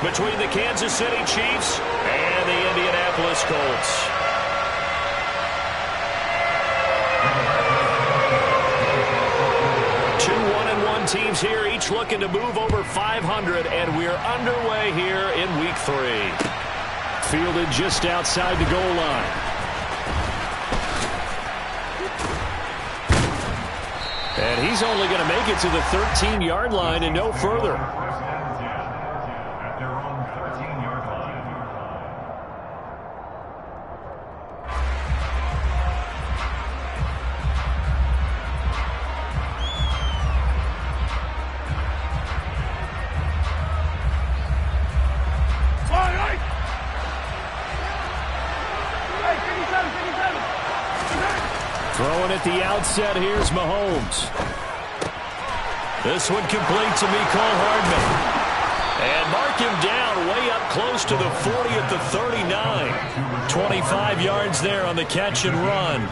between the Kansas City Chiefs and the Indianapolis Colts. Two 1-1 teams here, each looking to move over 500, and we're underway here in Week 3. Fielded just outside the goal line. And he's only going to make it to the 13-yard line and no further. Throwing at the outset, here's Mahomes. This one complete to Mecole Hardman. And mark him down way up close to the 40 at the 39. 25 yards there on the catch and run.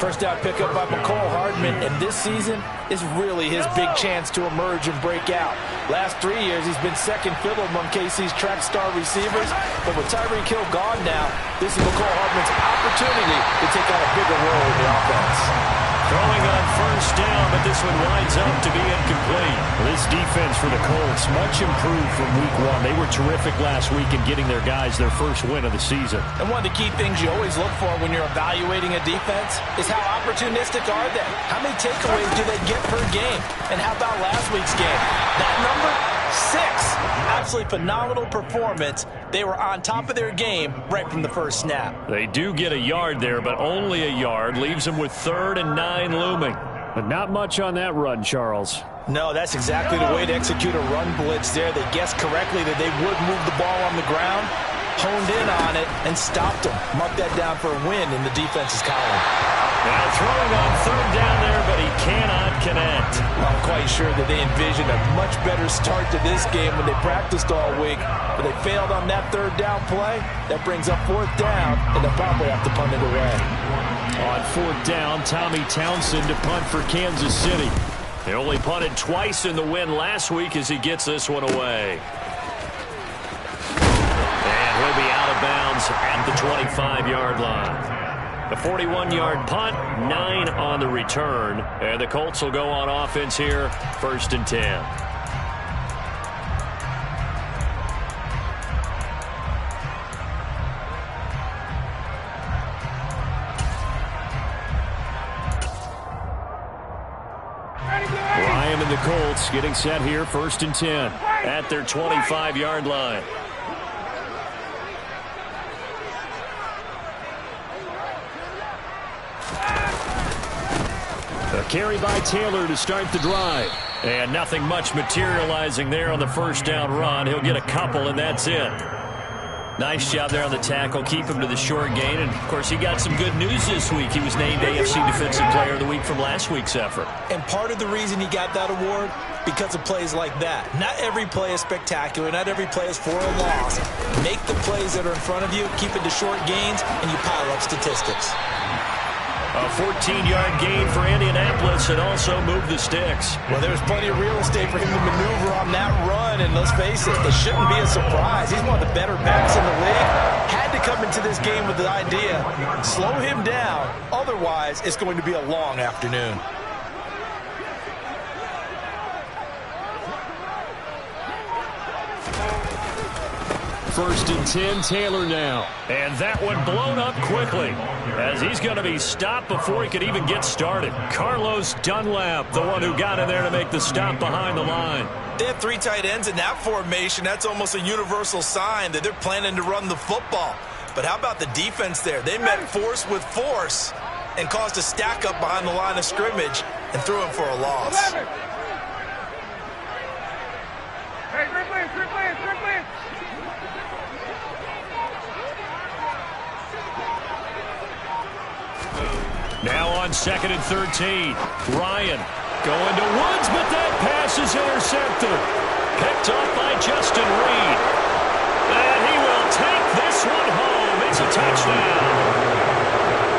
First down pickup by Mecole Hardman, and this season is really his big chance to emerge and break out. Last 3 years, he's been second fiddle among KC's track star receivers, but with Tyreek Hill gone now, this is Mecole Hardman's opportunity to take on a bigger role in the offense. Throwing on first down, but this one winds up to be incomplete. This defense for the Colts, much improved from Week 1. They were terrific last week in getting their guys their first win of the season. And one of the key things you always look for when you're evaluating a defense is how opportunistic are they? How many takeaways do they get per game? And how about last week's game? That number? 6. Absolutely phenomenal performance. They were on top of their game right from the first snap. They do get a yard there, but only a yard. Leaves them with 3rd and 9 looming. But not much on that run, Charles. No, that's exactly the way to execute a run blitz there. They guessed correctly that they would move the ball on the ground, honed in on it, and stopped them. Mark that down for a win in the defense's column. Now throwing on 3rd down there, but he cannot connect. I'm quite sure that they envisioned a much better start to this game when they practiced all week, but they failed on that 3rd down play. That brings up 4th down, and they'll probably have to punt it away. On 4th down, Tommy Townsend to punt for Kansas City. They only punted twice in the win last week as he gets this one away. And he'll be out of bounds at the 25-yard line. The 41-yard punt, 9 on the return. And the Colts will go on offense here, 1st and 10. Ryan and the Colts getting set here, 1st and 10 at their 25-yard line. A carry by Taylor to start the drive. And nothing much materializing there on the first down run. He'll get a couple, and that's it. Nice job there on the tackle. Keep him to the short gain. And, of course, he got some good news this week. He was named AFC Defensive Player of the Week from last week's effort. And part of the reason he got that award, because of plays like that. Not every play is spectacular. Not every play is for a loss. Make the plays that are in front of you, keep it to short gains, and you pile up statistics. A 14-yard gain for Indianapolis and also move the sticks. Well, there's plenty of real estate for him to maneuver on that run, and let's face it, it shouldn't be a surprise. He's one of the better backs in the league. Had to come into this game with the idea, slow him down, otherwise it's going to be a long afternoon. First and 10, Taylor now. And that one blown up quickly as he's going to be stopped before he could even get started. Carlos Dunlap, the one who got in there to make the stop behind the line. They have 3 tight ends in that formation. That's almost a universal sign that they're planning to run the football. But how about the defense there? They met force with force and caused a stack up behind the line of scrimmage and threw him for a loss. Now on 2nd and 13. Ryan going to Woods, but that pass is intercepted. Picked off by Justin Reed. And he will take this one home. It's a touchdown.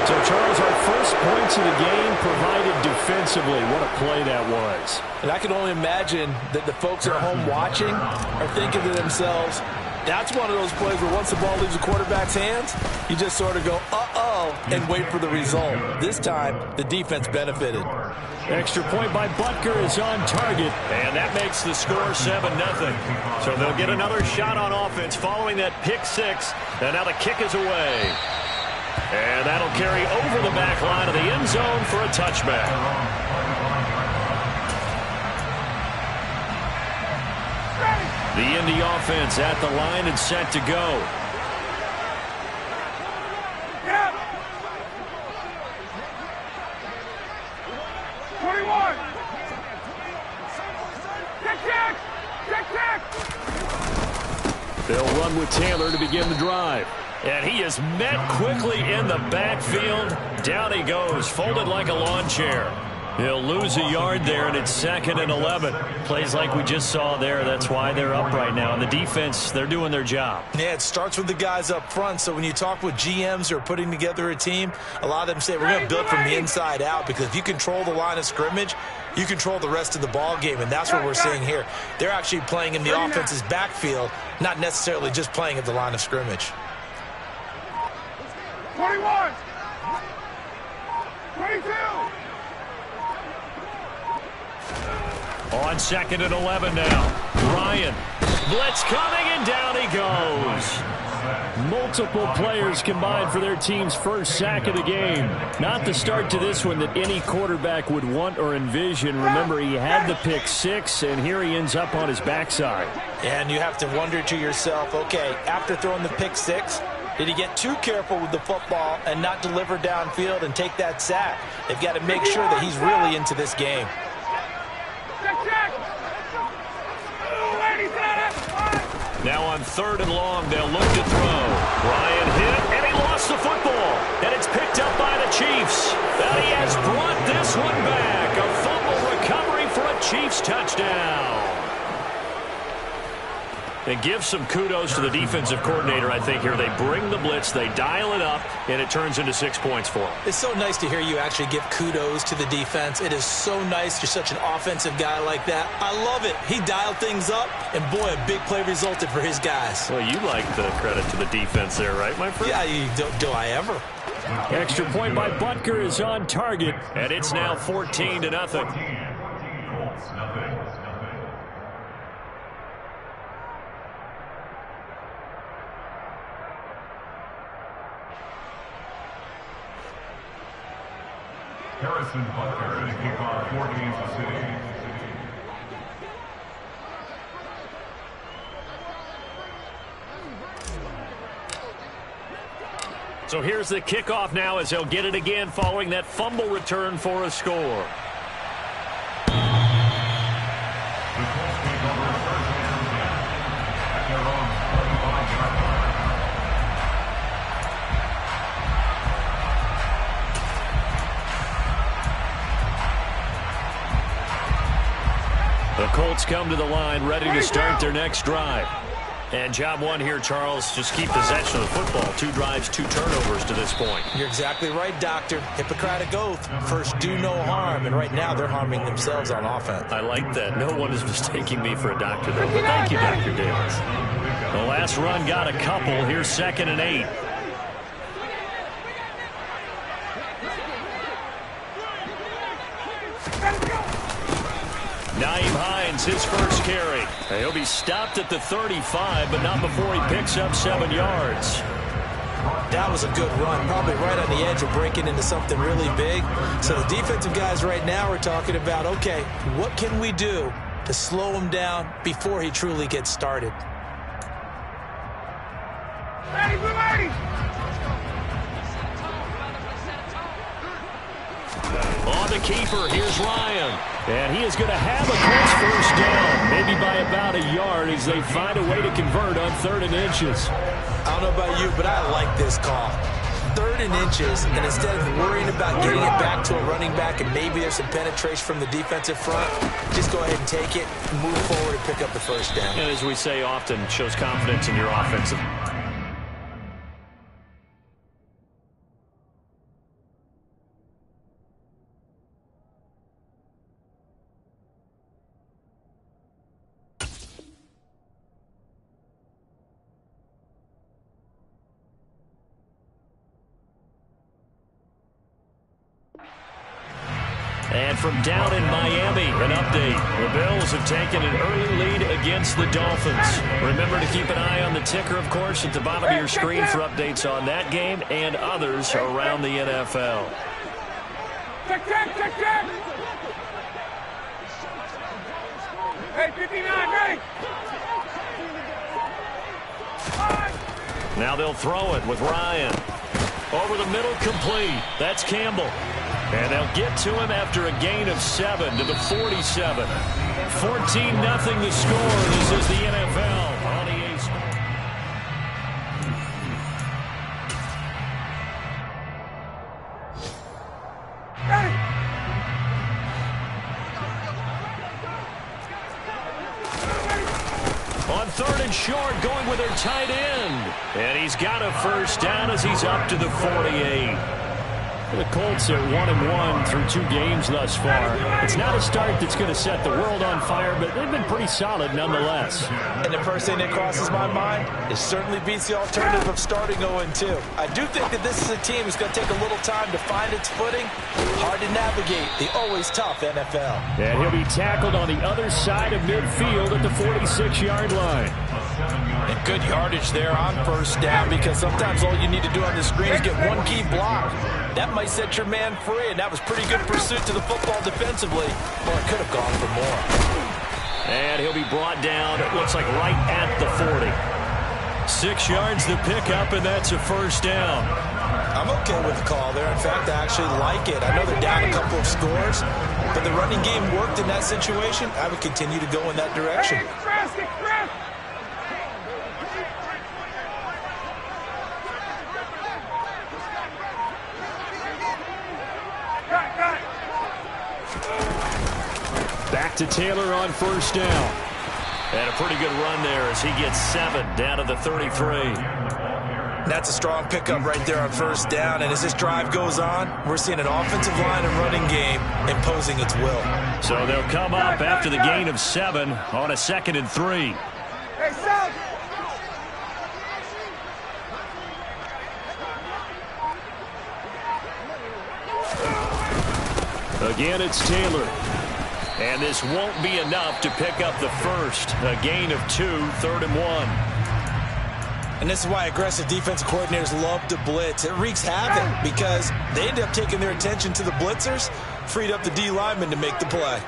So, Charles, our first points points of the game provided defensively. What a play that was. And I can only imagine that the folks at home watching are thinking to themselves, that's one of those plays where once the ball leaves the quarterback's hands, you just sort of go, uh-oh, and wait for the result. This time, the defense benefited. Extra point by Butker is on target, and that makes the score 7-0. So they'll get another shot on offense following that pick six, and now the kick is away. And that'll carry over the back line of the end zone for a touchback. The Indy offense at the line and set to go. Yeah. 21. Kick. They'll run with Taylor to begin the drive. And he is met quickly in the backfield. Down he goes, folded like a lawn chair. He'll lose a yard there, and it's 2nd and 11. Plays like we just saw there. That's why they're up right now. And the defense, they're doing their job. Yeah, it starts with the guys up front. So when you talk with GMs who are putting together a team, a lot of them say we're going to build from the inside out, because if you control the line of scrimmage, you control the rest of the ball game, and that's what we're seeing here. They're actually playing in the offense's backfield, not necessarily just playing at the line of scrimmage. 21. 22. On 2nd and 11 now. Ryan. Blitz coming, and down he goes. Multiple players combined for their team's first sack of the game. Not the start to this one that any quarterback would want or envision. Remember, he had the pick six, and here he ends up on his backside. And you have to wonder to yourself, okay, after throwing the pick six, did he get too careful with the football and not deliver downfield and take that sack? They've got to make sure that he's really into this game. Now on 3rd and long, they'll look to throw. Ryan hit, and he lost the football. And it's picked up by the Chiefs. And he has brought this one back. A fumble recovery for a Chiefs touchdown. And give some kudos to the defensive coordinator, I think, here. They bring the blitz, they dial it up, and it turns into 6 points for them. It's so nice to hear you actually give kudos to the defense. It is so nice. You're such an offensive guy like that. I love it. He dialed things up, and boy, a big play resulted for his guys. Well, you like the credit to the defense there, right, my friend? Yeah, do I ever? Extra point by Butker is on target, and it's now 14-0. Harrison Butker to kick off for Kansas City. So here's the kickoff now as he'll get it again following that fumble return for a score. The Colts come to the line ready to start their next drive. And job one here, Charles, just keep possession of the football. 2 drives, 2 turnovers to this point. You're exactly right, Doctor. Hippocratic oath. First, do no harm. And right now, they're harming themselves on offense. I like that. No one is mistaking me for a doctor, though. But thank you, Dr. Davis. The last run got a couple. Here's 2nd and 8. Nyheim Hines, his first carry. He'll be stopped at the 35, but not before he picks up 7 yards. That was a good run, probably right on the edge of breaking into something really big. So the defensive guys right now are talking about, okay, what can we do to slow him down before he truly gets started? On the keeper, here's Ryan. And he is going to have a close first down, maybe by about a yard as they find a way to convert on 3rd and inches. I don't know about you, but I like this call. 3rd and inches, and instead of worrying about getting it back to a running back and maybe there's some penetration from the defensive front, just go ahead and take it, move forward, and pick up the first down. And as we say often, shows confidence in your offensive. And from down in Miami, an update. The Bills have taken an early lead against the Dolphins. Remember to keep an eye on the ticker, of course, at the bottom of your screen for updates on that game and others around the NFL. Check. Hey, 59, ready? Now they'll throw it with Ryan. Over the middle, complete. That's Campbell. And they'll get to him after a gain of 7 to the 47. 14-0 the score. This is the NFL on EA Sports. On 3rd and short, going with their tight end. And he's got a first down as he's up to the 48. The Colts are 1-1 through 2 games thus far. It's not a start that's going to set the world on fire, but they've been pretty solid nonetheless. And the first thing that crosses my mind, it certainly beats the alternative of starting 0-2. I do think that this is a team that's going to take a little time to find its footing. Hard to navigate the always tough NFL. And he'll be tackled on the other side of midfield at the 46-yard line. And good yardage there on first down, because sometimes all you need to do on the screen is get one key block. That might set your man free, and that was pretty good pursuit to the football defensively. Well, it could have gone for more. And he'll be brought down, it looks like right at the 40. 6 yards to pick up, and that's a first down. I'm okay with the call there. In fact, I actually like it. I know they're down a couple of scores, but the running game worked in that situation. I would continue to go in that direction. Back to Taylor on first down. And a pretty good run there as he gets 7 down to the 33. That's a strong pickup right there on first down. And as this drive goes on, we're seeing an offensive line and running game imposing its will. So they'll come up after the gain of 7 on a 2nd and 3. Hey, son! Again, it's Taylor. And this won't be enough to pick up the first. A gain of 2, 3rd and 1. And this is why aggressive defensive coordinators love to blitz. It wreaks havoc because they end up taking their attention to the blitzers, freed up the D lineman to make the play.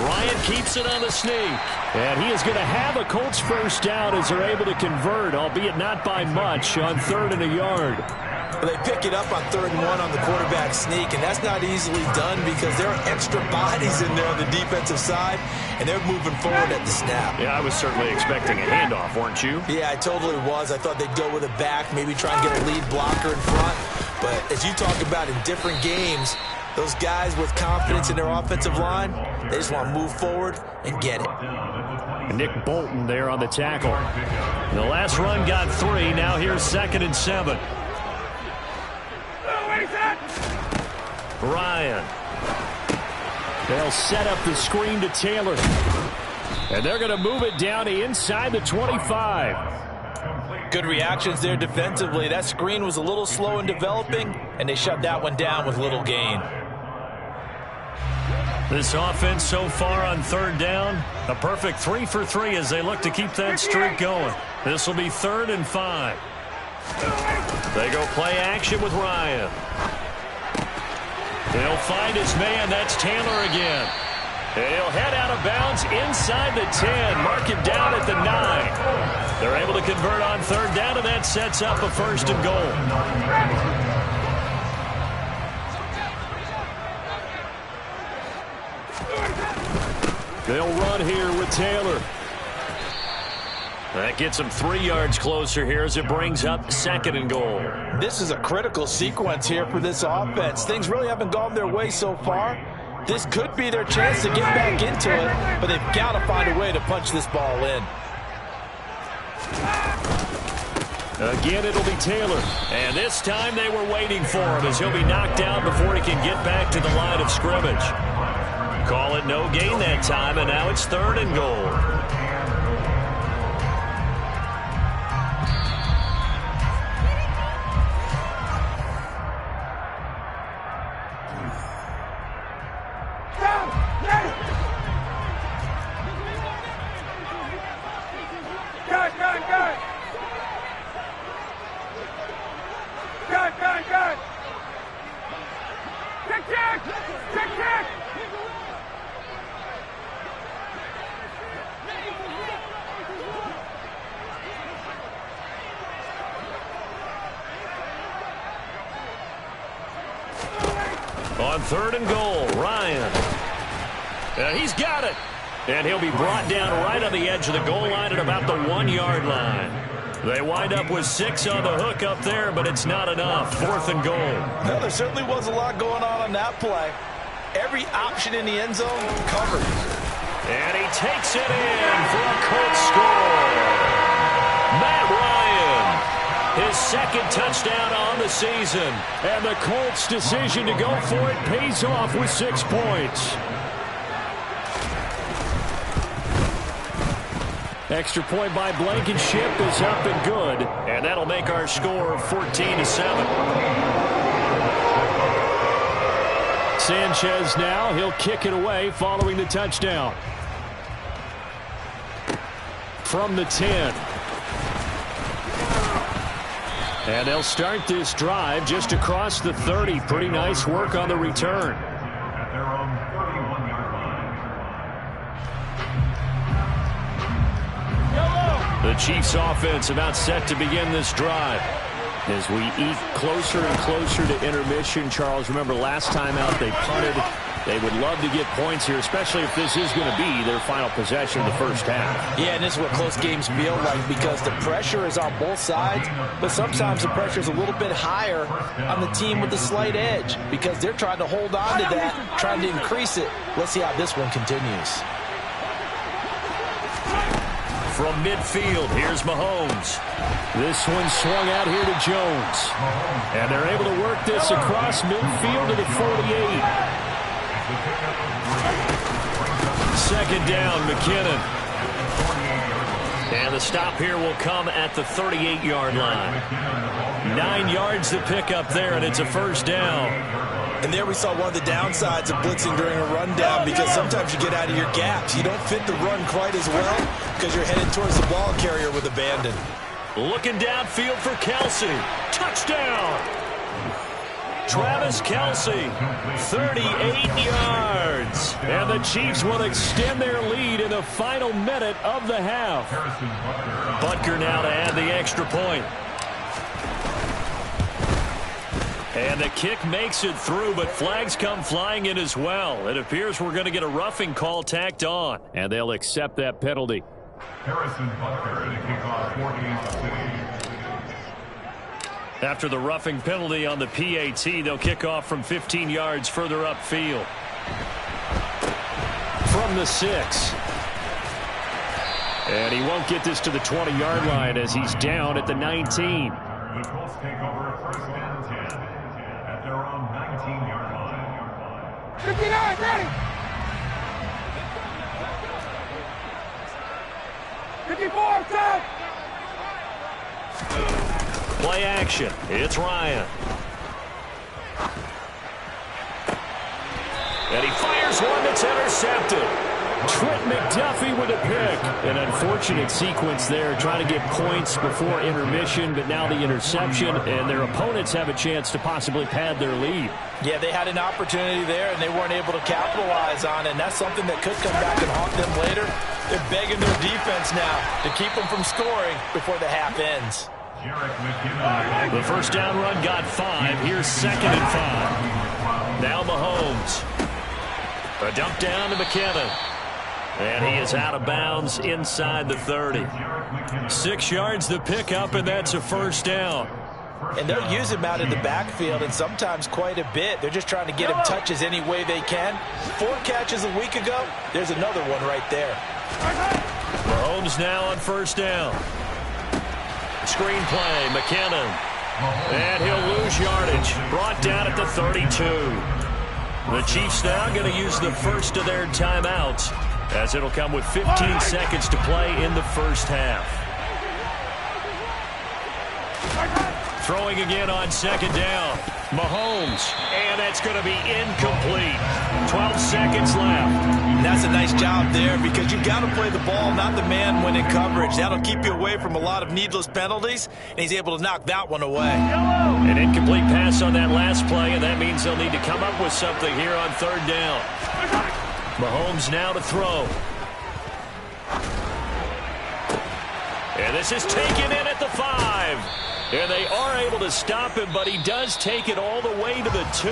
Ryan keeps it on the sneak. And he is going to have a Colts first down as they're able to convert, albeit not by much, on 3rd and a yard. They pick it up on 3rd and 1 on the quarterback sneak, and that's not easily done because there are extra bodies in there on the defensive side, and they're moving forward at the snap. Yeah, I was certainly expecting a handoff, weren't you? Yeah, I totally was. I thought they'd go with a back, maybe try and get a lead blocker in front. But as you talk about in different games, those guys with confidence in their offensive line, they just want to move forward and get it. Nick Bolton there on the tackle. The last run got 3. Now here's 2nd and 7. Ryan. They'll set up the screen to Taylor. And they're going to move it down to inside the 25. Good reactions there defensively. That screen was a little slow in developing, and they shut that one down with little gain. This offense so far on 3rd down, a perfect 3 for 3 as they look to keep that streak going. This will be 3rd and 5. They go play action with Ryan. He'll find his man. That's Taylor again. And he'll head out of bounds inside the 10. Mark him down at the 9. They're able to convert on 3rd down, and that sets up a 1st and goal. They'll run here with Taylor. That gets him 3 yards closer here as it brings up 2nd and goal. This is a critical sequence here for this offense. Things really haven't gone their way so far. This could be their chance to get back into it, but they've got to find a way to punch this ball in. Again, it'll be Taylor. And this time they were waiting for him as he'll be knocked down before he can get back to the line of scrimmage. Call it no gain that time, and now it's 3rd and goal. Good, good, good. Good, good, good. Kick, kick. Kick, kick. On 3rd and goal, Ryan. And he's got it. And he'll be brought down right on the edge of the goal line at about the 1-yard line. They wind up with 6 on the hook up there, but it's not enough. 4th and goal. No, there certainly was a lot going on that play. Every option in the end zone covered. And he takes it in for a Colts score. Matt Ryan, his 2nd touchdown on the season. And the Colts' decision to go for it pays off with 6 points. Extra point by Blankenship is up and good. And that'll make our score 14-7. Sanchez now, he'll kick it away following the touchdown. From the 10. And they'll start this drive just across the 30. Pretty nice work on the return. At their own 31-yard line. The Chiefs offense about set to begin this drive. As we eke closer and closer to intermission, Charles, remember last time out they punted. They would love to get points here, especially if this is going to be their final possession of the first half. Yeah, and this is what close games feel like because the pressure is on both sides, but sometimes the pressure is a little bit higher on the team with the slight edge because they're trying to hold on to that, trying to increase it. Let's see how this one continues. From midfield, here's Mahomes. This one swung out here to Jones. And they're able to work this across midfield to the 48. 2nd down, McKinnon. And the stop here will come at the 38-yard line. 9 yards to pick up there, and it's a 1st down. And there we saw one of the downsides of blitzing during a rundown because sometimes you get out of your gaps. You don't fit the run quite as well because you're headed towards the ball carrier with abandon. Looking downfield for Kelsey. Touchdown! Travis Kelsey, 38 yards. And the Chiefs will extend their lead in the final minute of the half. Butker now to add the extra point. And the kick makes it through, but flags come flying in as well. It appears we're going to get a roughing call tacked on, and they'll accept that penalty. Harrison Butker in a kickoff for Kansas City. After the roughing penalty on the PAT, they'll kick off from 15 yards further upfield. From the 6. And he won't get this to the 20-yard line as he's down at the 19. The Colts take over 1st and 10 at their own 19-yard line. 59, ready. 54, set. Play action. It's Ryan. And he fires one that's intercepted. Trent McDuffie with a pick. An unfortunate sequence there, trying to get points before intermission, but now the interception, and their opponents have a chance to possibly pad their lead. Yeah, they had an opportunity there, and they weren't able to capitalize on it, and that's something that could come back and haunt them later. They're begging their defense now to keep them from scoring before the half ends. The 1st down run got 5. Here's 2nd and 5. Now Mahomes. A dump down to McKinnon. And he is out of bounds inside the 30. 6 yards to pick up, and that's a 1st down. And they'll use him out in the backfield, and sometimes quite a bit. They're just trying to get him touches any way they can. 4 catches a week ago. There's another one right there. Mahomes now on 1st down. Screen play, McKinnon. And he'll lose yardage. Brought down at the 32. The Chiefs now going to use the first of their timeouts, as it'll come with 15 seconds to play in the first half. Throwing again on 2nd down. Mahomes, and that's going to be incomplete. 12 seconds left. And that's a nice job there because you got to play the ball, not the man when in coverage. That'll keep you away from a lot of needless penalties, and he's able to knock that one away. An incomplete pass on that last play, and that means they'll need to come up with something here on third down. Mahomes now to throw. And this is taken in at the 5. And they are able to stop him, but he does take it all the way to the 2.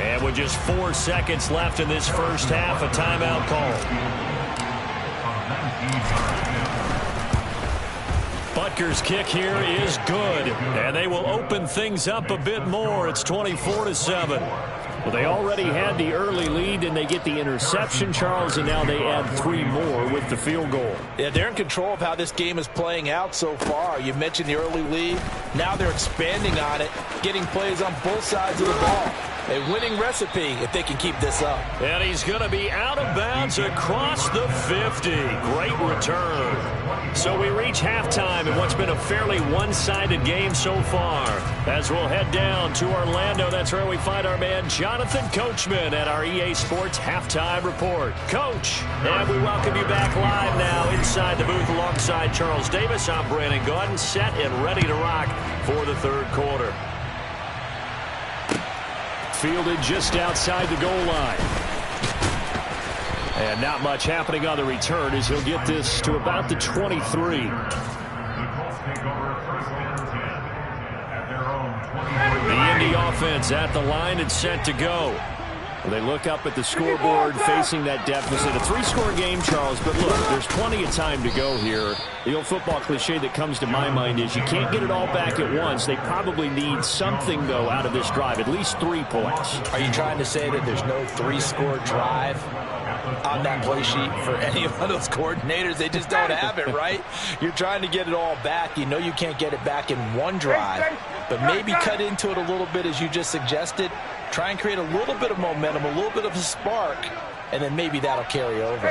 And with just 4 seconds left in this first half, a timeout call. Butker's kick here is good, and they will open things up a bit more. It's 24-7. Well, they already had the early lead, and they get the interception, Charles, and now they add 3 more with the field goal. Yeah, they're in control of how this game is playing out so far. You mentioned the early lead. Now they're expanding on it, getting plays on both sides of the ball. A winning recipe if they can keep this up. And he's going to be out of bounds across the 50. Great return. So we reach halftime in what's been a fairly one-sided game so far. As we'll head down to Orlando, that's where we find our man Jonathan Coachman at our EA Sports Halftime Report. Coach, and we welcome you back live now inside the booth alongside Charles Davis. I'm Brandon Gaudin, set and ready to rock for the third quarter. Fielded just outside the goal line. And not much happening on the return as he'll get this to about the 23. The Colts take over first and 10 at their own 23. The Indy offense at the line and set to go. They look up at the scoreboard facing that deficit. A 3-score game, Charles, but look, there's plenty of time to go here. The old football cliche that comes to my mind is you can't get it all back at once. They probably need something, though, out of this drive, at least 3 points. Are you trying to say that there's no 3-score drive on that play sheet for any one of those coordinators? They just don't have it, right? You're trying to get it all back. You know you can't get it back in one drive, but maybe cut into it a little bit as you just suggested. Try and create a little bit of momentum, a little bit of a spark, and then maybe that'll carry over.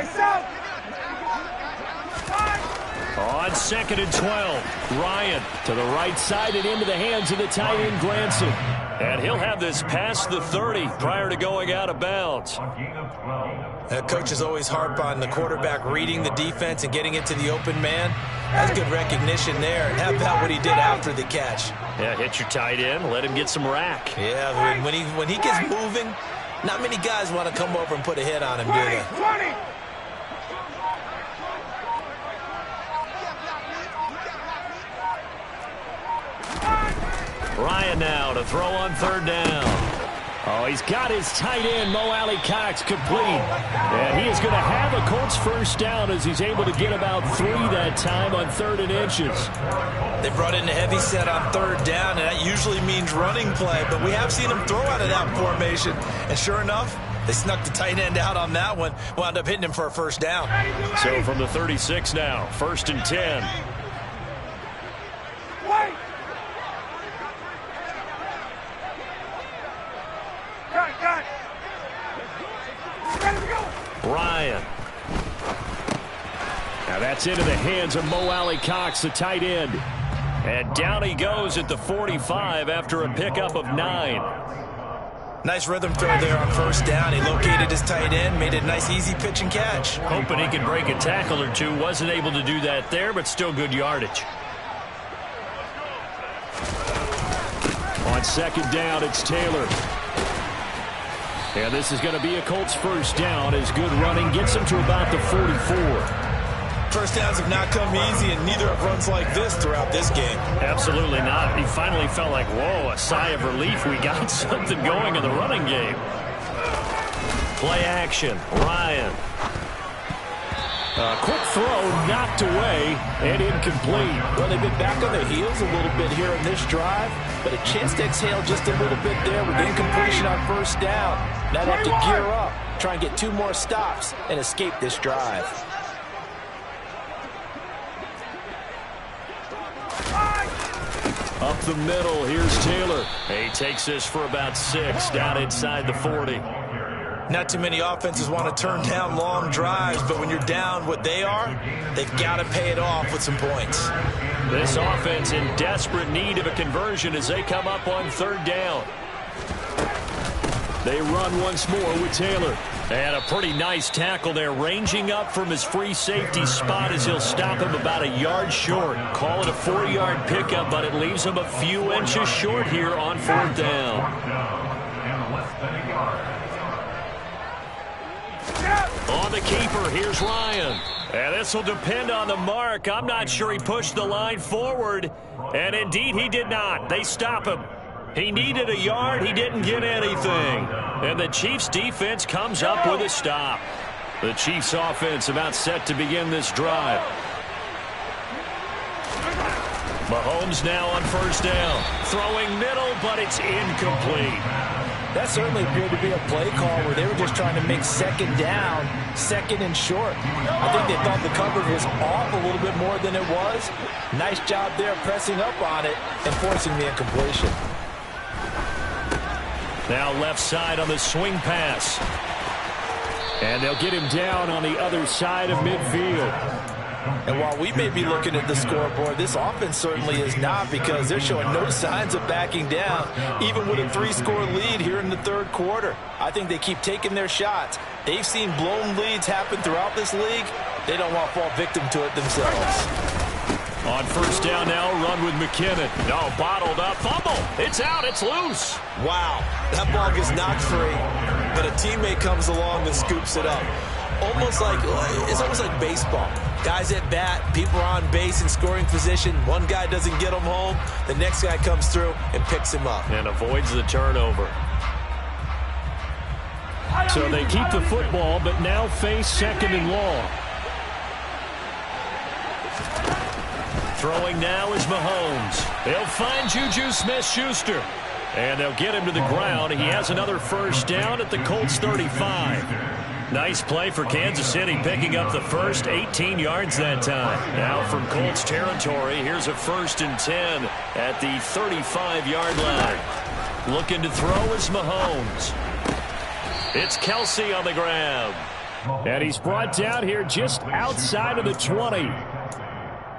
On 2nd and 12, Ryan to the right side and into the hands of the tight end Glanson. And he'll have this past the 30 prior to going out of bounds. Coaches always harp on the quarterback reading the defense and getting into the open man. That's good recognition there. And how about what he did after the catch? Yeah, hit your tight end, let him get some rack. Yeah, when he gets moving, not many guys want to come over and put a hit on him, do they? 20. Ryan now to throw on third down. Oh, he's got his tight end, Mo Alley-Cox, complete. And he is going to have a Colts first down as he's able to get about 3 that time on 3rd and inches. They brought in a heavy set on third down, and that usually means running play. But we have seen him throw out of that formation. And sure enough, they snuck the tight end out on that one. Wound up hitting him for a first down. So from the 36 now, 1st and 10. Wait. Got. Ready to go. Ryan. Now that's into the hands of Mo Alley-Cox, the tight end. And down he goes at the 45 after a pickup of 9. Nice rhythm throw there on first down. He located his tight end, made it a nice easy pitch and catch. Hoping he could break a tackle or two. Wasn't able to do that there, but still good yardage. On 2nd down, it's Taylor. And this is going to be a Colts first down as good running gets him to about the 44. First downs have not come easy, and neither have runs like this throughout this game. Absolutely not. He finally felt like, whoa, a sigh of relief. We got something going in the running game. Play action. Ryan. Quick throw knocked away and incomplete. Well, they've been back on their heels a little bit here in this drive, but a chance to exhale just a little bit there with incompletion on first down. Now they have to gear up, try and get 2 more stops and escape this drive. Up the middle, here's Taylor. He takes this for about 6 down inside the 40. Not too many offenses want to turn down long drives, but when you're down what they are, they've got to pay it off with some points. This offense in desperate need of a conversion as they come up on 3rd down. They run once more with Taylor. And a pretty nice tackle there, ranging up from his free safety spot as he'll stop him about a yard short. Call it a 4-yard pickup, but it leaves him a few inches short here on 4th down. On the keeper, here's Ryan. And this will depend on the mark. I'm not sure he pushed the line forward. And indeed, he did not. They stop him. He needed a yard. He didn't get anything. And the Chiefs defense comes up with a stop. The Chiefs offense about set to begin this drive. Mahomes now on 1st down. Throwing middle, but it's incomplete. That certainly appeared to be a play call where they were just trying to make 2nd down, 2nd and short. I think they thought the coverage was off a little bit more than it was. Nice job there pressing up on it and forcing the incompletion. Now left side on the swing pass. And they'll get him down on the other side of midfield. And while we may be looking at the scoreboard, this offense certainly is not, because they're showing no signs of backing down, even with a 3-score lead here in the 3rd quarter. I think they keep taking their shots. They've seen blown leads happen throughout this league. They don't want to fall victim to it themselves. On 1st down now, run with McKinnon. No, bottled up. Fumble. It's out. It's loose. Wow. That ball gets knocked free, but a teammate comes along and scoops it up. It's almost like baseball. Guys at bat, people are on base in scoring position. One guy doesn't get him home. The next guy comes through and picks him up. And avoids the turnover. So they keep the football, but now face 2nd and long. Throwing now is Mahomes. They'll find Juju Smith-Schuster. And they'll get him to the ground. He has another 1st down at the Colts 35. Nice play for Kansas City, picking up the first, 18 yards that time. Now from Colts territory, here's a 1st and 10 at the 35-yard line. Looking to throw is Mahomes. It's Kelsey on the grab. And he's brought down here just outside of the 20.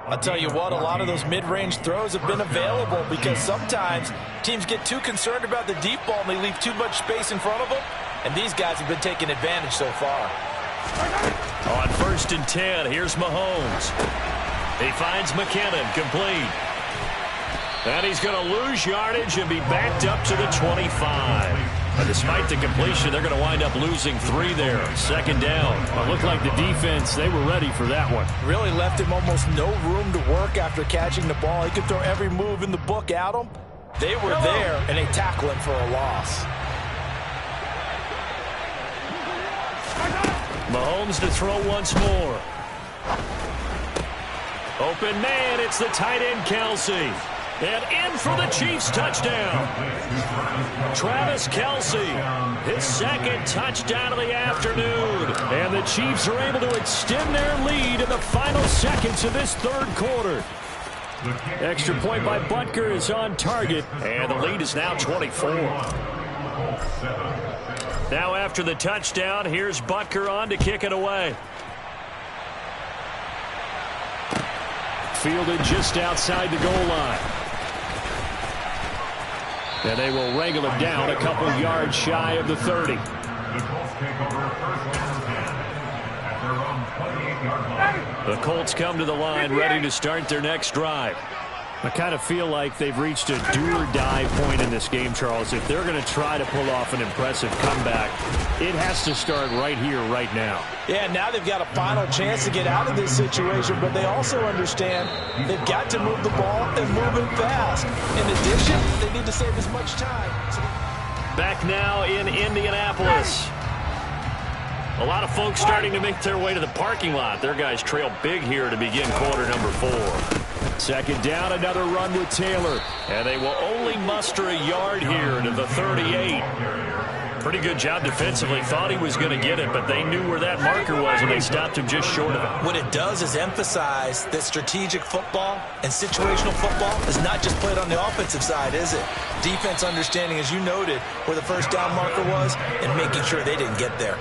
I'll tell you what, a lot of those mid-range throws have been available, because sometimes teams get too concerned about the deep ball and they leave too much space in front of them. And these guys have been taking advantage so far. On 1st and 10, here's Mahomes. He finds McKinnon, complete. And he's going to lose yardage and be backed up to the 25. But despite the completion, they're going to wind up losing 3 there. 2nd down. It looked like the defense, they were ready for that one. Really left him almost no room to work after catching the ball. He could throw every move in the book at him. They were there, and they tackle him for a loss. Mahomes to throw once more. Open man, it's the tight end Kelsey. And in for the Chiefs touchdown. Travis Kelsey, his 2nd touchdown of the afternoon. And the Chiefs are able to extend their lead in the final seconds of this 3rd quarter. Extra point by Butker is on target. And the lead is now 24. Now after the touchdown, here's Butker on to kick it away. Fielded just outside the goal line. And they will wrangle him down a couple yards shy of the 30. The Colts take over 1st and 10 at their own 28-yard line. The Colts come to the line ready to start their next drive. I kind of feel like they've reached a do-or-die point in this game, Charles. If they're going to try to pull off an impressive comeback, it has to start right here, right now. Yeah, now they've got a final chance to get out of this situation, but they also understand they've got to move the ball and move it fast. In addition, they need to save as much time. Back now in Indianapolis. A lot of folks starting to make their way to the parking lot. Their guys trail big here to begin quarter number 4. 2nd down, another run with Taylor. And they will only muster a yard here to the 38. Pretty good job defensively. Thought he was going to get it, but they knew where that marker was, and they stopped him just short of it. What it does is emphasize that strategic football and situational football is not just played on the offensive side, is it? Defense understanding, as you noted, where the 1st down marker was and making sure they didn't get there.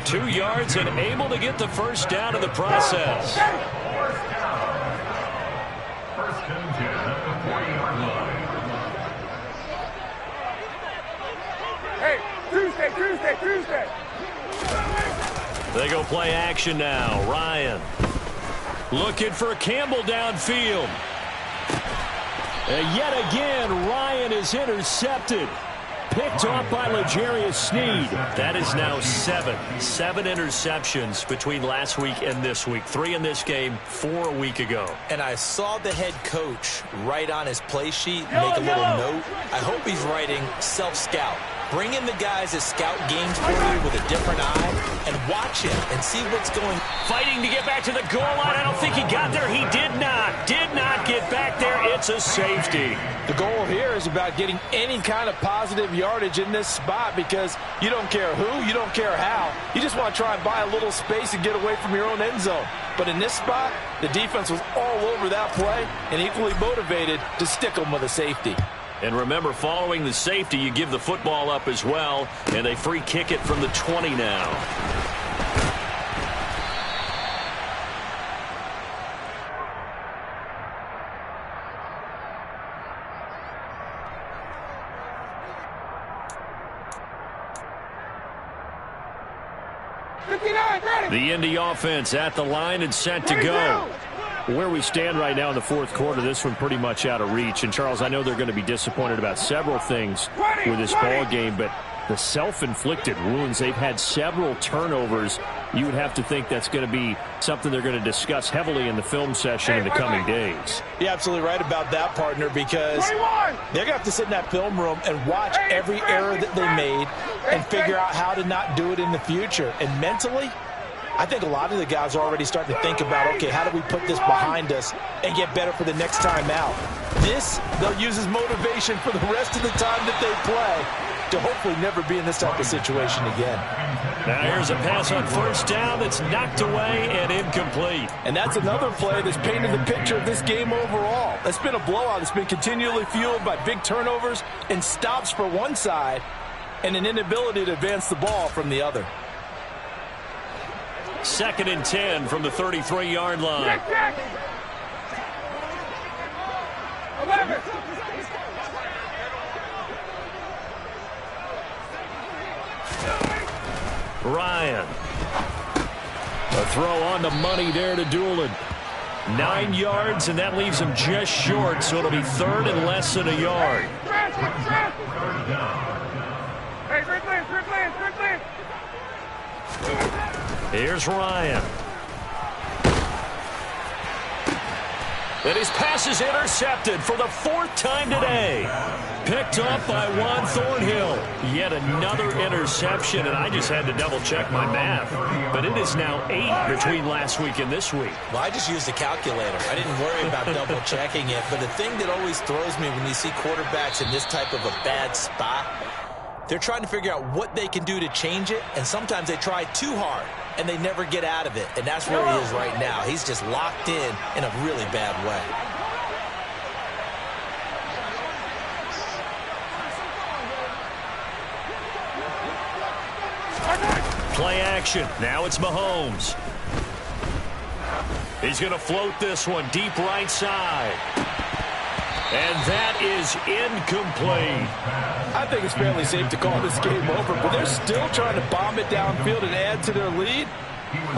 2 yards and able to get the 1st down in the process. 1st and 10 at the 40-yard line. Hey, Tuesday. They go play action now. Ryan looking for Campbell downfield. And yet again, Ryan is intercepted. Picked off by L'Jarius Sneed. That is now 7 interceptions between last week and this week. 3 in this game, 4 a week ago. And I saw the head coach write on his play sheet, make a little note. I hope he's writing self-scout. Bring in the guys that scout games for you with a different eye and watch him and see what's going. Fighting to get back to the goal line. I don't think he got there. He did not get back there. It's a safety. The goal here is about getting any kind of positive yardage in this spot because you don't care who, you don't care how. You just want to try and buy a little space and get away from your own end zone. But in this spot, the defense was all over that play and equally motivated to stick them with a safety. And remember, following the safety, you give the football up as well, and they free kick it from the 20 now. The Indy offense at the line and set to go. Where we stand right now in the fourth quarter, this one pretty much out of reach. And, Charles, I know they're going to be disappointed about several things with this ball game, but the self-inflicted wounds, they've had several turnovers. You would have to think that's going to be something they're going to discuss heavily in the film session in the coming days. You're absolutely right about that, partner, because they're going to have to sit in that film room and watch every error that they made and figure out how to not do it in the future. And mentally, I think a lot of the guys are already starting to think about, okay, how do we put this behind us and get better for the next time out? This, they'll use as motivation for the rest of the time that they play to hopefully never be in this type of situation again. Now here's a pass on first down that's knocked away and incomplete. And that's another play that's painted the picture of this game overall. It's been a blowout. It's been continually fueled by big turnovers and stops for one side and an inability to advance the ball from the other. 2nd and 10 from the 33-yard line. Ryan. A throw on the money there to Doolin. 9 yards, and that leaves him just short, so it'll be 3rd and less than a yard. Here's Ryan. And his pass is intercepted for the 4th time today. Picked off by Juan Thornhill. Yet another interception, and I just had to double-check my math. But it is now 8 between last week and this week. Well, I just used a calculator. I didn't worry about double-checking it. But the thing that always throws me when you see quarterbacks in this type of a bad spot, they're trying to figure out what they can do to change it, and sometimes they try too hard, and they never get out of it. And that's where he is right now. He's just locked in a really bad way. Play action. Now it's Mahomes. He's going to float this one deep right side. And that is incomplete. I think it's fairly safe to call this game over, but they're still trying to bomb it downfield and add to their lead.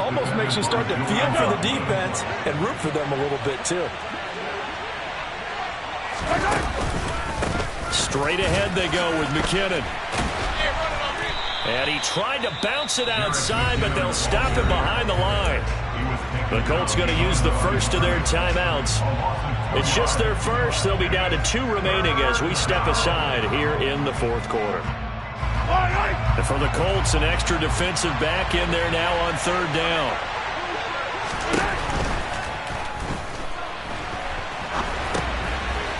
Almost makes you start to feel for the defense and root for them a little bit, too. Straight ahead they go with McKinnon. And he tried to bounce it outside, but they'll stop him behind the line. The Colts going to use the first of their timeouts. It's just their first. They'll be down to 2 remaining as we step aside here in the fourth quarter. And for the Colts, an extra defensive back in there now on 3rd down.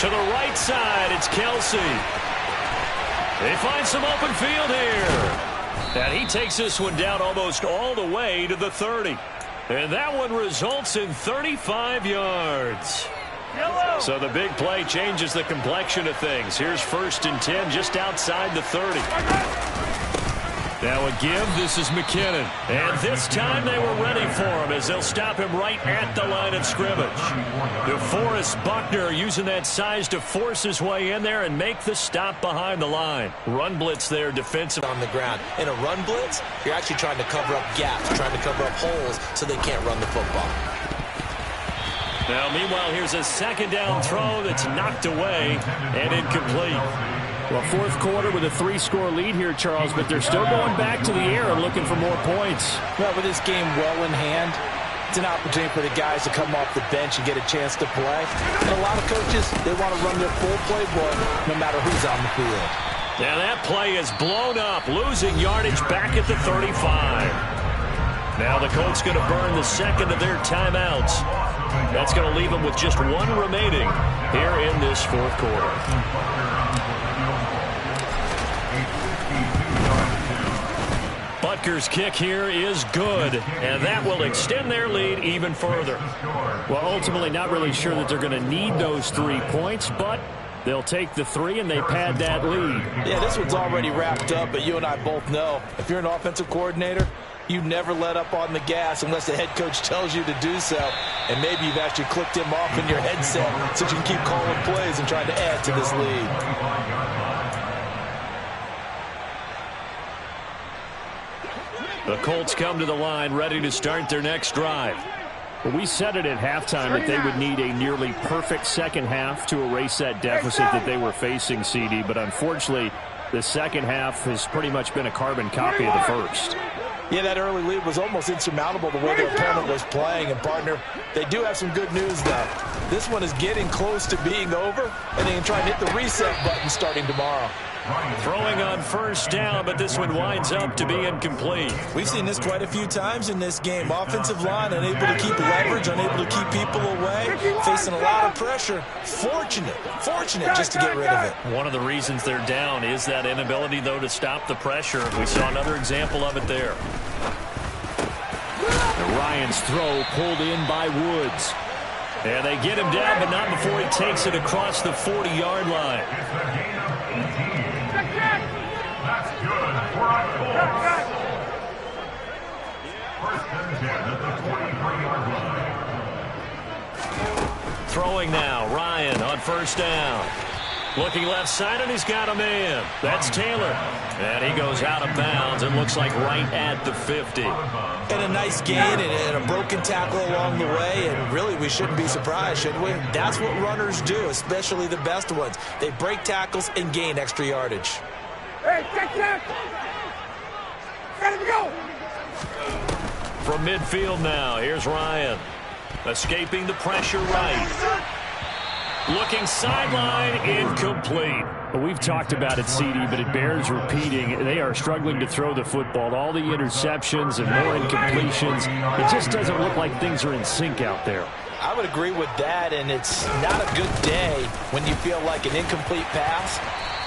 To the right side, it's Kelsey. They find some open field here. And he takes this one down almost all the way to the 30. And that one results in 35 yards. So the big play changes the complexion of things. Here's 1st and 10 just outside the 30. Now a give. This is McKinnon. And this time they were ready for him as they'll stop him right at the line of scrimmage. DeForest Buckner using that size to force his way in there and make the stop behind the line. Run blitz there defensive. On the ground. In a run blitz, you're actually trying to cover up gaps, trying to cover up holes so they can't run the football. Now, meanwhile, here's a second down throw that's knocked away and incomplete. Well, fourth quarter with a 3-score lead here, Charles, but they're still going back to the air and looking for more points. Well, with this game well in hand, it's an opportunity for the guys to come off the bench and get a chance to play. And a lot of coaches, they want to run their full playbook no matter who's on the field. Now that play is blown up, losing yardage back at the 35. Now the Colts going to burn the second of their timeouts. That's going to leave them with just one remaining here in this fourth quarter. Butker's kick here is good, and that will extend their lead even further. Well, ultimately not really sure that they're going to need those 3 points, but they'll take the 3 and they pad that lead. Yeah, this one's already wrapped up, but you and I both know if you're an offensive coordinator, you never let up on the gas unless the head coach tells you to do so. And maybe you've actually clicked him off in your headset so you can keep calling plays and trying to add to this lead. The Colts come to the line ready to start their next drive. Well, we said it at halftime that they would need a nearly perfect second half to erase that deficit that they were facing, CD. But unfortunately, the second half has pretty much been a carbon copy of the first. Yeah, that early lead was almost insurmountable the way their opponent was playing. And, partner, they do have some good news, though. This one is getting close to being over, and they can try and hit the reset button starting tomorrow. Throwing on first down, but this one winds up to be incomplete. We've seen this quite a few times in this game. Offensive line unable to keep leverage, unable to keep people away, facing a lot of pressure. Fortunate just to get rid of it. One of the reasons they're down is that inability, though, to stop the pressure. We saw another example of it there. And Ryan's throw pulled in by Woods. And they get him down, but not before he takes it across the 40-yard line. That's good for a Colts. First and 10 at the 23-yard line. Throwing now, Ryan on first down. Looking left side, and he's got a man. That's Taylor. And he goes out of bounds. It looks like right at the 50. And a nice gain and a broken tackle along the way. And really, we shouldn't be surprised, should we? That's what runners do, especially the best ones. They break tackles and gain extra yardage. Hey, check. Let him go. From midfield now, here's Ryan. Escaping the pressure right. Looking sideline, incomplete. Well, we've talked about it, CD, but it bears repeating. They are struggling to throw the football. All the interceptions and more incompletions. It just doesn't look like things are in sync out there. I would agree with that, and it's not a good day when you feel like an incomplete pass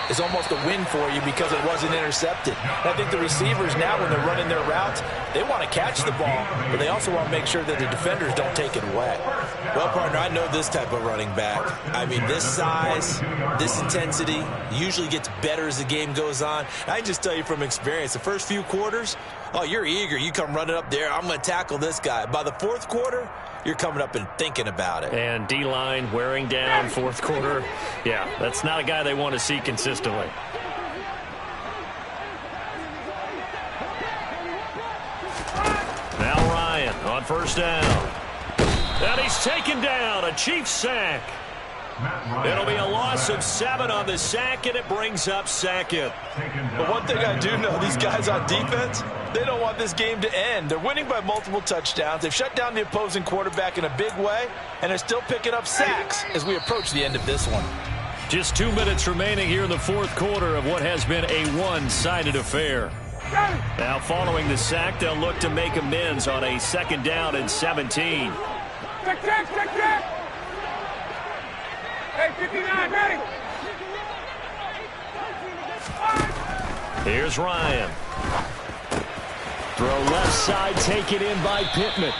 is almost a win for you because it wasn't intercepted. And I think the receivers now, when they're running their routes, they want to catch the ball, but they also want to make sure that the defenders don't take it away. Well, partner, I know this type of running back. I mean, this size, this intensity usually gets better as the game goes on. I can just tell you from experience, the first few quarters, oh, you're eager. You come running up there, I'm going to tackle this guy. By the fourth quarter, you're coming up and thinking about it. And D-line wearing down fourth quarter. Yeah, that's not a guy they want to see consistently. Now Ryan on first down. And he's taken down. A Chiefs sack. It'll be a loss of 7 on the sack, and it brings up second. But one thing I do know, these guys on defense, they don't want this game to end. They're winning by multiple touchdowns. They've shut down the opposing quarterback in a big way, and they're still picking up sacks as we approach the end of this one. Just 2 minutes remaining here in the fourth quarter of what has been a one-sided affair. Now following the sack, they'll look to make amends on a second down and 17. Check. Hey, 59, ready. Here's Ryan. Throw left side, taken in by Pittman.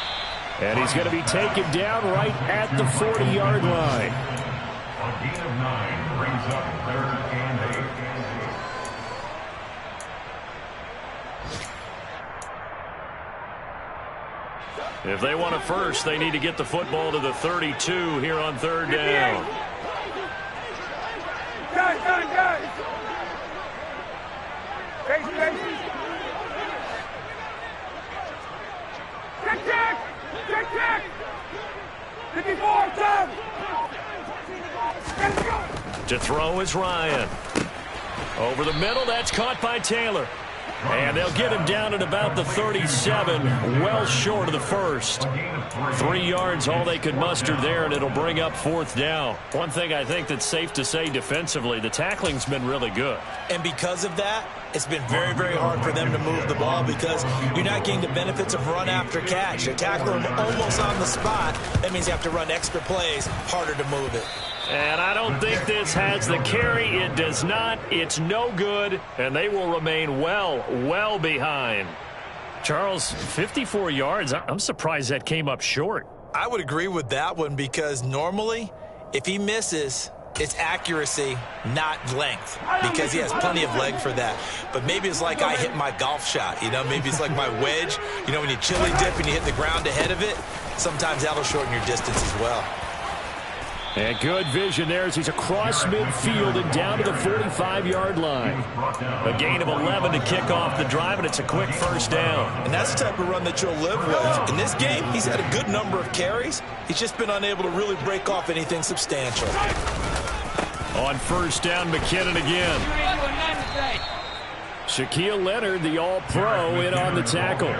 And he's going to be taken down right at the 40-yard line. A gain of 9 brings up 3rd and 8. If they want a first, they need to get the football to the 32 here on third down. Guys. Face. Check. 54, turn. Let's go. To throw is Ryan. Over the middle, that's caught by Taylor. And they'll get him down at about the 37, well short of the first. 3 yards, all they could muster there, and it'll bring up fourth down. One thing I think that's safe to say defensively, the tackling's been really good. And because of that, it's been very, very hard for them to move the ball because you're not getting the benefits of run after catch. You're tackling them almost on the spot. That means you have to run extra plays, harder to move it. And I don't think this has the carry. It does not. It's no good, and they will remain well behind. Charles, 54 yards. I'm surprised that came up short. I would agree with that one because normally, if he misses, it's accuracy, not length, because he has plenty of leg for that. But maybe it's like I hit my golf shot, you know, maybe it's like my wedge. You know, when you chili dip and you hit the ground ahead of it, sometimes that'll shorten your distance as well. And good vision there as he's across midfield and down to the 45-yard line. A gain of 11 to kick off the drive, and it's a quick first down. And that's the type of run that you'll live with. In this game, he's had a good number of carries. He's just been unable to really break off anything substantial. On first down, McKinnon again. Shaquille Leonard, the All-Pro, in on the tackle.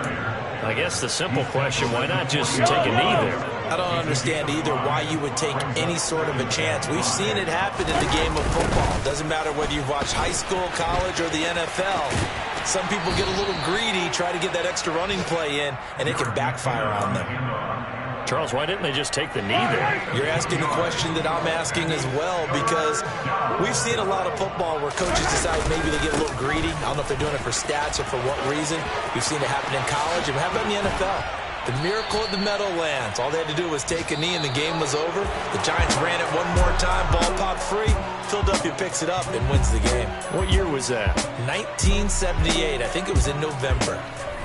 I guess the simple question, why not just take a knee there? I don't understand either why you would take any sort of a chance. We've seen it happen in the game of football. Doesn't matter whether you've watched high school, college, or the NFL. Some people get a little greedy, try to get that extra running play in, and it can backfire on them. Charles, why didn't they just take the knee there? You're asking the question that I'm asking as well, because we've seen a lot of football where coaches decide maybe they get a little greedy. I don't know if they're doing it for stats or for what reason. We've seen it happen in college, and how about in the NFL? The miracle at the Meadowlands. All they had to do was take a knee and the game was over. The Giants ran it one more time, ball popped free. Philadelphia picks it up and wins the game. What year was that? 1978. I think it was in November.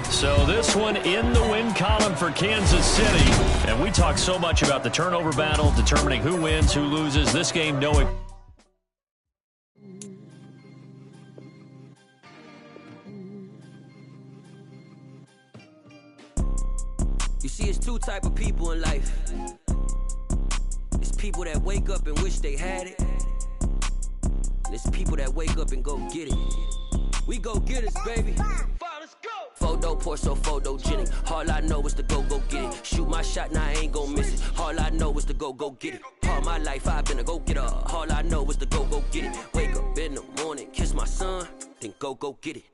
So this one in the win column for Kansas City. And we talk so much about the turnover battle, determining who wins, who loses. This game knowing. You see, it's two type of people in life. It's people that wake up and wish they had it. And it's people that wake up and go get it. We go get it, baby. Let's go. Photo pour so photogenic. All I know is to go get it. Shoot my shot, now I ain't gon' miss it. All I know is to go get it. All my life I've been a go-getter. All I know is to go get it. Wake up in the morning, kiss my son, then go get it.